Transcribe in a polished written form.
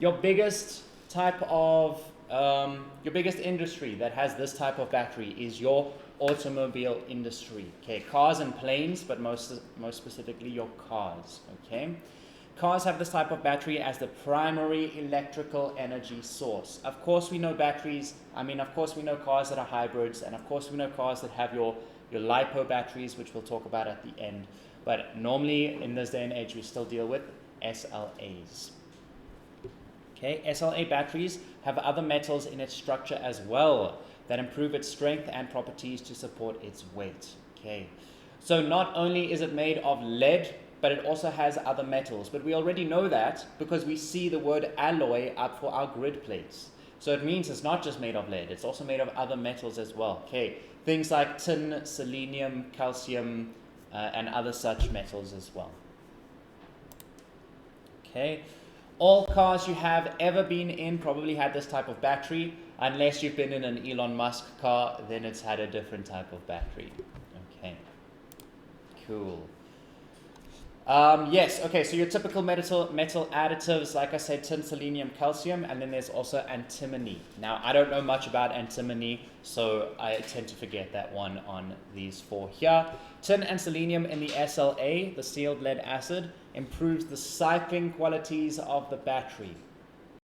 Your biggest type of, your biggest industry that has this type of battery is your automobile industry. Okay, cars and planes, but most specifically your cars. Okay, cars have this type of battery as the primary electrical energy source. Of course, we know batteries. I mean, of course, we know cars that are hybrids, and of course, we know cars that have your LiPo batteries, which we'll talk about at the end. But normally, in this day and age, we still deal with SLAs. Okay, SLA batteries have other metals in its structure as well that improve its strength and properties to support its weight. Okay, so not only is it made of lead, but it also has other metals. But we already know that because we see the word alloy up for our grid plates. So it means it's not just made of lead, it's also made of other metals as well. Okay, things like tin, selenium, calcium, and other such metals as well. Okay. All cars you have ever been in probably had this type of battery. Unless you've been in an Elon Musk car, then it's had a different type of battery. Okay, cool. Yes, okay, so your typical metal additives, like I said, tin, selenium, calcium, and then there's also antimony. Now, I don't know much about antimony, so I tend to forget that one on these four here. Tin and selenium in the SLA, the sealed lead acid, improves the cycling qualities of the battery.